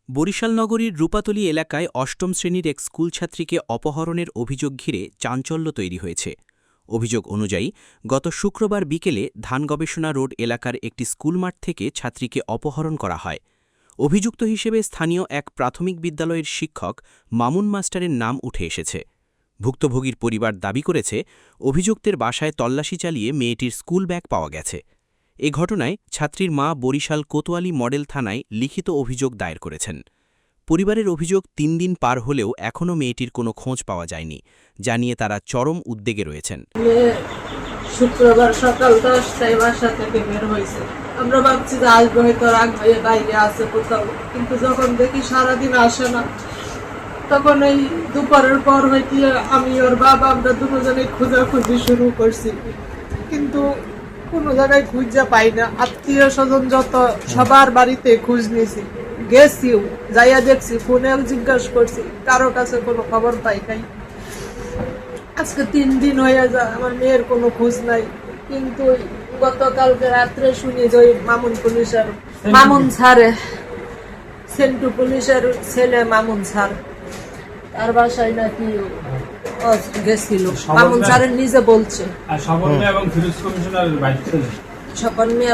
বরিশাল নগরীর রূপাতলী এলাকায় অষ্টম শ্রেণীর এক স্কুলছাত্রীকে অপহরণের অভিযোগ ঘিরে চাঞ্চল্য তৈরি হয়েছে। অভিযোগ অনুযায়ী গত শুক্রবার বিকেলে ধান গবেষণা রোড এলাকার একটি স্কুলমাঠ থেকে ছাত্রীকে অপহরণ করা হয়। অভিযুক্ত হিসেবে স্থানীয় এক প্রাথমিক বিদ্যালয়ের শিক্ষক মামুন মাস্টারের নাম উঠে এসেছে। ভুক্তভোগীর পরিবার দাবি করেছে, অভিযুক্তের বাসায় তল্লাশি চালিয়ে মেয়েটির স্কুল ব্যাগ পাওয়া গেছে। এ ঘটনায় ছাত্রীর মা বরিশাল কোতোয়ালি মডেল থানায় লিখিত অভিযোগ দায়ের করেছেন। পরিবারের অভিযোগ ৩ দিন পার হলেও এখনও মেয়েটির কোনো খোঁজ পাওয়া যায়নি, যা নিয়ে তারা চরম উদ্বেগে রয়েছেন। শুক্রবার সকাল 10টায় বাসা থেকে বের হয়েছে। আমরা ভাবছি যে আসবে, হয়তো রাগ হয়ে বাইরে আছে কোথাও, কিন্তু যখন দেখি সারাদিন আসে না, তখন এই দুপুরের পর হইতে আমি ওর বাবা আমরা দুজনে খোঁজাখুঁজি শুরু করছি, কিন্তু কোনো জায়গায় খুঁজে পাই না। আত্মীয় স্বজন যত সবার বাড়িতে খোঁজ নিয়েছি, গেছিও, যাইয়া দেখছি, ফোনেও জিজ্ঞাসা করছি, কারো কাছে কোনো খবর পাই নাই। আজকে 3 দিন হয়ে যায়, আমার মেয়ের কোনো খোঁজ নাই। কিন্তু গতকালকে রাত্রে শুনি যে ওই মামুন স্যারে সেন্টু পুলিশের ছেলে মামুন স্যার, তার বাসায় নাকি গেছিল। মামুন স্যারের নিজে বলছে স্বপন মিয়া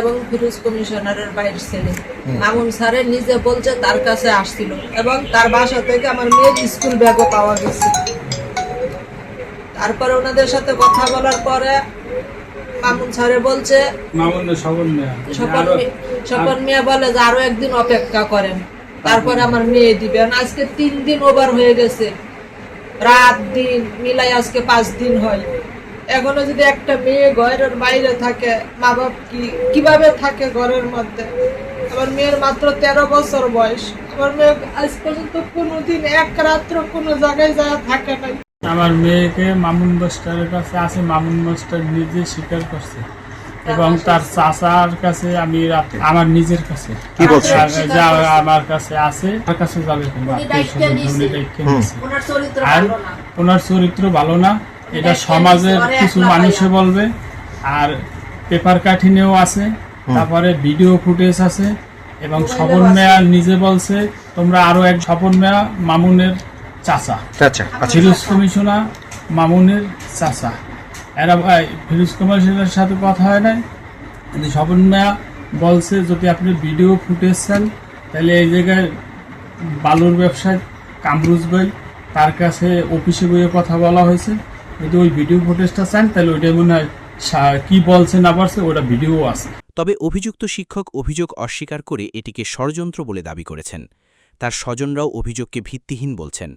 এবং ফিরোজ কমিশনারের বাইরের ছেলে। মামুন স্যারের নিজে বলছে তার কাছে আসছিল, এবং তার বাসা থেকে আমার মেয়ের স্কুল ব্যাগও পাওয়া গেছে। তারপরে ওনাদের সাথে কথা বলার পরে মামুন স্যারে বলছে, স্বপন মিয়া বলে যে আরো একদিন অপেক্ষা করেন, তারপরে আমার মেয়ে দিবেন। আজকে 3 দিন ওভার হয়ে গেছে, রাত দিন মিলাই আজকে 5 দিন হয়। এখনো যদি একটা মেয়ে ঘরের বাইরে থাকে, মা বাপ কিভাবে থাকে ঘরের মধ্যে? আমার মেয়ের মাত্র 13 বছর বয়স। আমার মেয়ে আজ পর্যন্ত কোনোদিন এক রাত্র কোনো জায়গায় যায় থাকে নাই। আমার মেয়েকে মামুন মাস্টারের কাছে আছে, মামুন মাস্টার নিজে স্বীকার করছে, এবং তার চাচার কাছে আমি আমার নিজের কাছে কি বলছে, আমার কাছে আছে, তার কাছে যাবে। আর ওনার চরিত্র ভালো না, এটা সমাজের কিছু মানুষে বলবে। আর পেপার কাঠিনেও আছে, তারপরে ভিডিও ফুটেজ আছে, এবং স্বপন মিয়া নিজে বলছে তোমরা আরো এক স্বপন মিয়া মামুনের চাচা, ফিরোজ কমিশনার মামুনের চাচা, এরা ফিরোজ কমিশনারের সাথে কথা হয় নাই। কিন্তু স্বপন মিয়া বলছে যদি আপনি ভিডিও ফুটেজ চান, তাহলে এই জায়গায় বালুর ব্যবসায় কামরুজ ভাই, তার কাছে অফিসে গিয়ে কথা বলা হয়েছে। যদি ওই ভিডিও ফুটেজটা চান, তাহলে ওইটাই মনে হয় কি বলছে না বলছে ওটা ভিডিও আছে। তবে অভিযুক্ত শিক্ষক অভিযোগ অস্বীকার করে এটিকে ষড়যন্ত্র বলে দাবি করেছেন। তার স্বজনরাও অভিযোগকে ভিত্তিহীন বলছেন।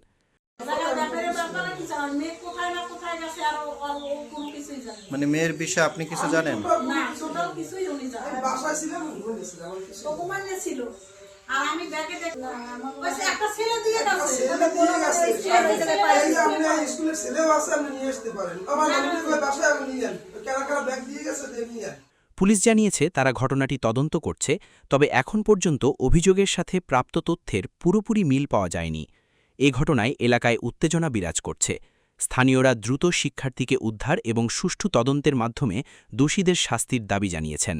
মানে মেয়ের বিষয়ে আপনি কিছু জানেন? পুলিশ জানিয়েছে তারা ঘটনাটি তদন্ত করছে, তবে এখন পর্যন্ত অভিযোগের সাথে প্রাপ্ত তথ্যের পুরোপুরি মিল পাওয়া যায়নি। এ ঘটনায় এলাকায় উত্তেজনা বিরাজ করছে। স্থানীয়রা দ্রুত শিক্ষার্থীকে উদ্ধার এবং সুষ্ঠু তদন্তের মাধ্যমে দোষীদের শাস্তির দাবি জানিয়েছেন।